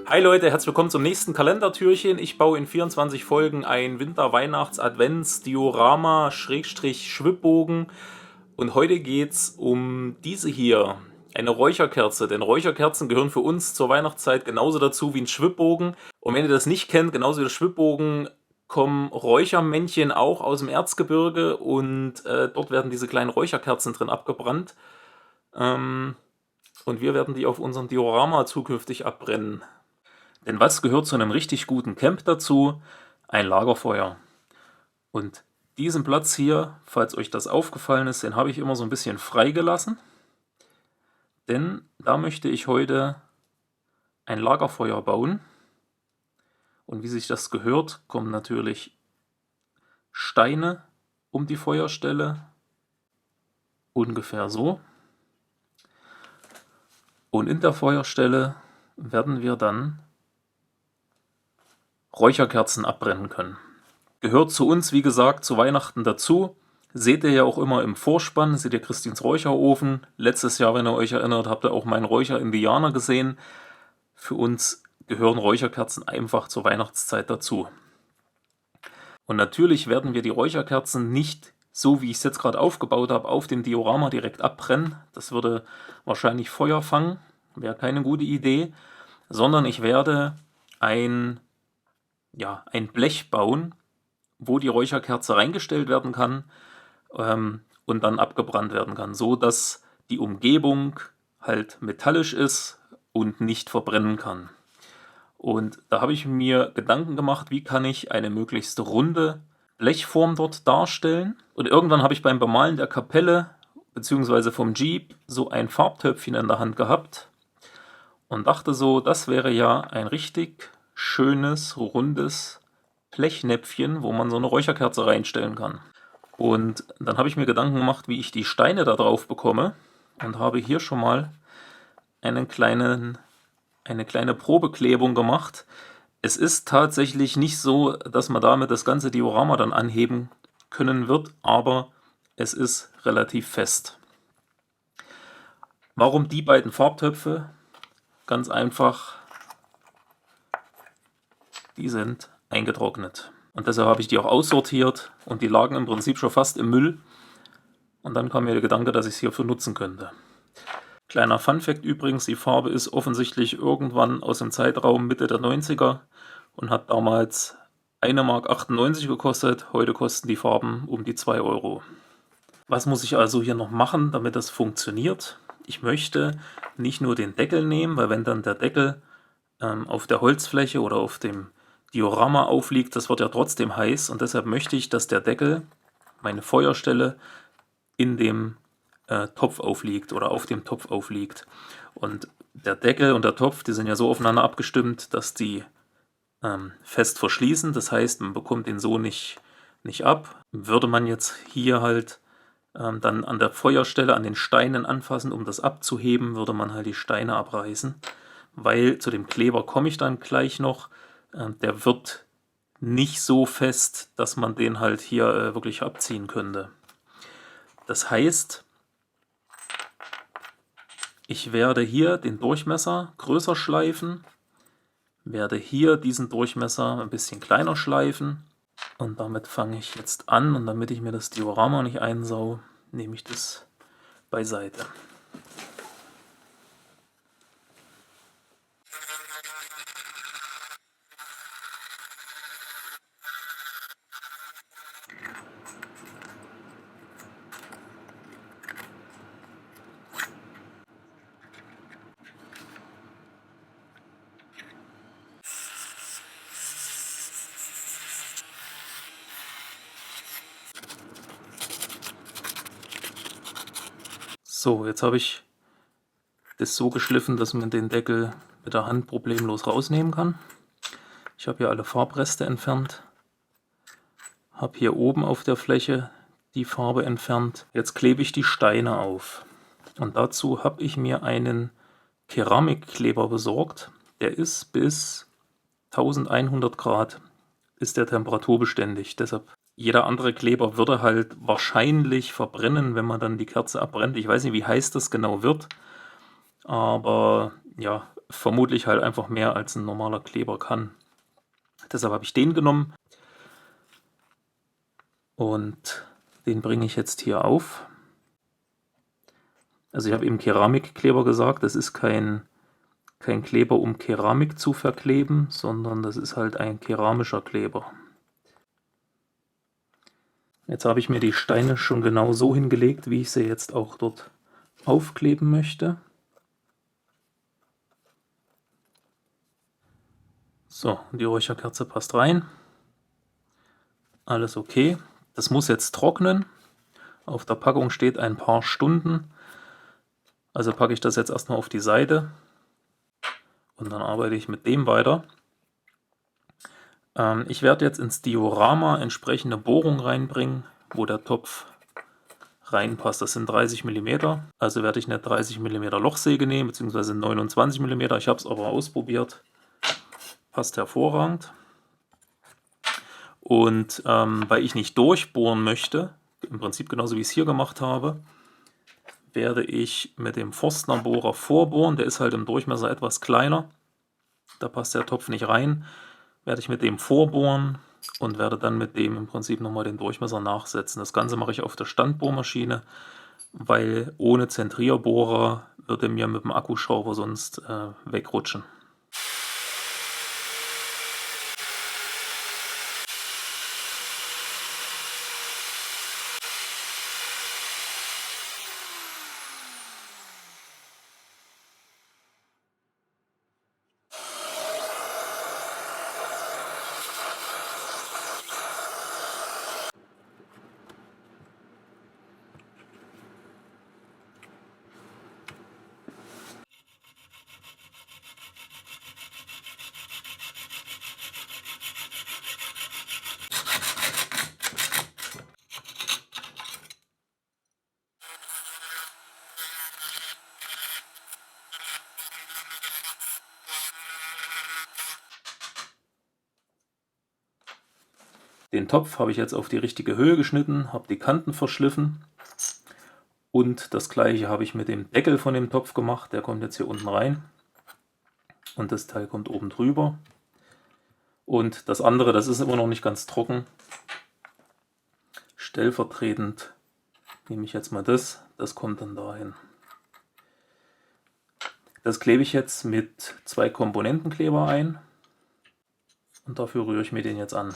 Hi Leute, herzlich willkommen zum nächsten Kalendertürchen. Ich baue in 24 Folgen ein Winter-Weihnachts-Advents-Diorama-Schwibbogen und heute geht's um diese hier, eine Räucherkerze. Denn Räucherkerzen gehören für uns zur Weihnachtszeit genauso dazu wie ein Schwibbogen. Und wenn ihr das nicht kennt, genauso wie der Schwibbogen, kommen Räuchermännchen auch aus dem Erzgebirge und dort werden diese kleinen Räucherkerzen drin abgebrannt. Und wir werden die auf unserem Diorama zukünftig abbrennen. Denn was gehört zu einem richtig guten Camp dazu? Ein Lagerfeuer. Und diesen Platz hier, falls euch das aufgefallen ist, den habe ich immer so ein bisschen freigelassen. Denn da möchte ich heute ein Lagerfeuer bauen. Und wie sich das gehört, kommen natürlich Steine um die Feuerstelle. Ungefähr so. Und in der Feuerstelle werden wir dann Räucherkerzen abbrennen können. Gehört zu uns, wie gesagt, zu Weihnachten dazu. Seht ihr ja auch immer im Vorspann, seht ihr Christins Räucherofen. Letztes Jahr, wenn ihr euch erinnert, habt ihr auch meinen Räucher-Indianer gesehen. Für uns gehören Räucherkerzen einfach zur Weihnachtszeit dazu. Und natürlich werden wir die Räucherkerzen nicht, so wie ich es jetzt gerade aufgebaut habe, auf dem Diorama direkt abbrennen. Das würde wahrscheinlich Feuer fangen, wäre keine gute Idee. Sondern ich werde ein Blech bauen, wo die Räucherkerze reingestellt werden kann und dann abgebrannt werden kann, so dass die Umgebung halt metallisch ist und nicht verbrennen kann. Und da habe ich mir Gedanken gemacht, wie kann ich eine möglichst runde Blechform dort darstellen. Und irgendwann habe ich beim Bemalen der Kapelle bzw. vom Jeep so ein Farbtöpfchen in der Hand gehabt und dachte so, das wäre ja ein richtig schönes, rundes Blechnäpfchen, wo man so eine Räucherkerze reinstellen kann. Und dann habe ich mir Gedanken gemacht, wie ich die Steine da drauf bekomme und habe hier schon mal eine kleine Probeklebung gemacht. Es ist tatsächlich nicht so, dass man damit das ganze Diorama dann anheben können wird, aber es ist relativ fest. Warum die beiden Farbtöpfe? Ganz einfach, die sind eingetrocknet. Und deshalb habe ich die auch aussortiert und die lagen im Prinzip schon fast im Müll. Und dann kam mir der Gedanke, dass ich es hierfür nutzen könnte. Kleiner Funfact übrigens, die Farbe ist offensichtlich irgendwann aus dem Zeitraum Mitte der 90er und hat damals 1,98 Mark gekostet. Heute kosten die Farben um die 2 Euro. Was muss ich also hier noch machen, damit das funktioniert? Ich möchte nicht nur den Deckel nehmen, weil wenn dann der Deckel auf der Holzfläche oder auf dem Diorama aufliegt, das wird ja trotzdem heiß und deshalb möchte ich, dass der Deckel, meine Feuerstelle, in dem Topf aufliegt oder auf dem Topf aufliegt. Und der Deckel und der Topf, die sind ja so aufeinander abgestimmt, dass die fest verschließen. Das heißt, man bekommt den so nicht ab. Würde man jetzt hier halt dann an der Feuerstelle an den Steinen anfassen, um das abzuheben, würde man halt die Steine abreißen. Weil zu dem Kleber komme ich dann gleich noch. Der wird nicht so fest, dass man den halt hier wirklich abziehen könnte. Das heißt, ich werde hier den Durchmesser größer schleifen, werde hier diesen Durchmesser ein bisschen kleiner schleifen und damit fange ich jetzt an und damit ich mir das Diorama nicht einsau, nehme ich das beiseite. So, jetzt habe ich das so geschliffen, dass man den Deckel mit der Hand problemlos rausnehmen kann. Ich habe hier alle Farbreste entfernt, habe hier oben auf der Fläche die Farbe entfernt. Jetzt klebe ich die Steine auf. Und dazu habe ich mir einen Keramikkleber besorgt. Der ist bis 1100 Grad ist der temperaturbeständig. Deshalb jeder andere Kleber würde halt wahrscheinlich verbrennen, wenn man dann die Kerze abbrennt. Ich weiß nicht, wie heiß das genau wird, aber ja, vermutlich halt einfach mehr als ein normaler Kleber kann. Deshalb habe ich den genommen und den bringe ich jetzt hier auf. Also ich habe eben Keramikkleber gesagt, das ist kein Kleber, um Keramik zu verkleben, sondern das ist halt ein keramischer Kleber. Jetzt habe ich mir die Steine schon genau so hingelegt, wie ich sie jetzt auch dort aufkleben möchte. So, die Räucherkerze passt rein. Alles okay. Das muss jetzt trocknen. Auf der Packung steht ein paar Stunden. Also packe ich das jetzt erstmal auf die Seite und dann arbeite ich mit dem weiter. Ich werde jetzt ins Diorama entsprechende Bohrung reinbringen, wo der Topf reinpasst. Das sind 30 mm. Also werde ich eine 30 mm Lochsäge nehmen, beziehungsweise 29 mm. Ich habe es aber ausprobiert. Passt hervorragend. Und weil ich nicht durchbohren möchte, im Prinzip genauso wie ich es hier gemacht habe, werde ich mit dem Forstnerbohrer vorbohren. Der ist halt im Durchmesser etwas kleiner. Da passt der Topf nicht rein. Werde ich mit dem vorbohren und werde dann mit dem im Prinzip nochmal den Durchmesser nachsetzen. Das Ganze mache ich auf der Standbohrmaschine, weil ohne Zentrierbohrer würde mir mit dem Akkuschrauber sonst wegrutschen. Den Topf habe ich jetzt auf die richtige Höhe geschnitten, habe die Kanten verschliffen und das gleiche habe ich mit dem Deckel von dem Topf gemacht. Der kommt jetzt hier unten rein und das Teil kommt oben drüber. Und das andere, das ist immer noch nicht ganz trocken. Stellvertretend nehme ich jetzt mal das kommt dann dahin. Das klebe ich jetzt mit 2 Komponentenkleber ein und dafür rühre ich mir den jetzt an.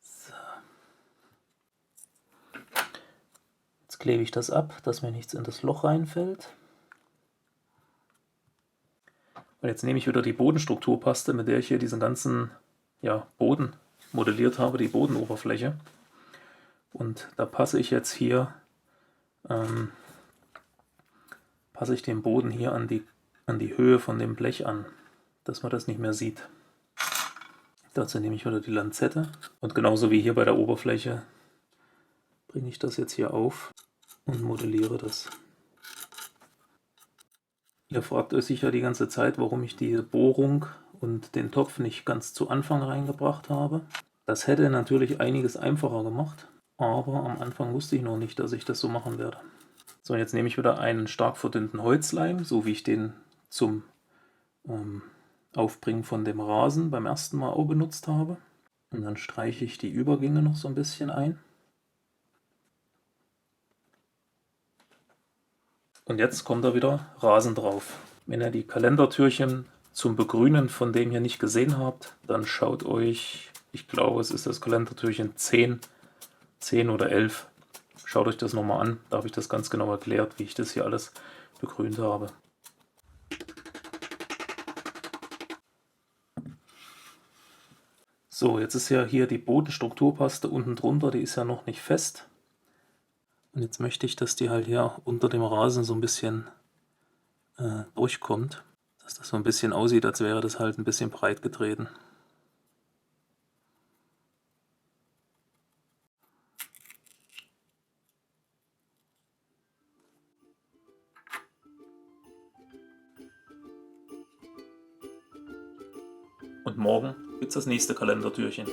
So. Jetzt klebe ich das ab, dass mir nichts in das Loch reinfällt. Und jetzt nehme ich wieder die Bodenstrukturpaste, mit der ich hier diesen ganzen Boden modelliert habe, die Bodenoberfläche. Und da passe ich jetzt hier, passe ich den Boden hier an die Höhe von dem Blech an, dass man das nicht mehr sieht. Dazu nehme ich wieder die Lanzette und genauso wie hier bei der Oberfläche bringe ich das jetzt hier auf und modelliere das. Ihr fragt euch sicher die ganze Zeit, warum ich die Bohrung und den Topf nicht ganz zu Anfang reingebracht habe. Das hätte natürlich einiges einfacher gemacht, aber am Anfang wusste ich noch nicht, dass ich das so machen werde. So, jetzt nehme ich wieder einen stark verdünnten Holzleim, so wie ich den zum Aufbringen von dem Rasen beim ersten Mal auch benutzt habe. Und dann streiche ich die Übergänge noch so ein bisschen ein. Und jetzt kommt da wieder Rasen drauf. Wenn ihr die Kalendertürchen zum Begrünen von dem hier nicht gesehen habt, dann schaut euch, ich glaube es ist das Kalendertürchen 10 oder 11. Schaut euch das nochmal an, da habe ich das ganz genau erklärt, wie ich das hier alles begrünt habe. So, jetzt ist ja hier die Bodenstrukturpaste unten drunter, die ist ja noch nicht fest. Und jetzt möchte ich, dass die halt hier unter dem Rasen so ein bisschen durchkommt. Dass das so ein bisschen aussieht, als wäre das halt ein bisschen breit getreten. und morgen gibt's das nächste Kalendertürchen.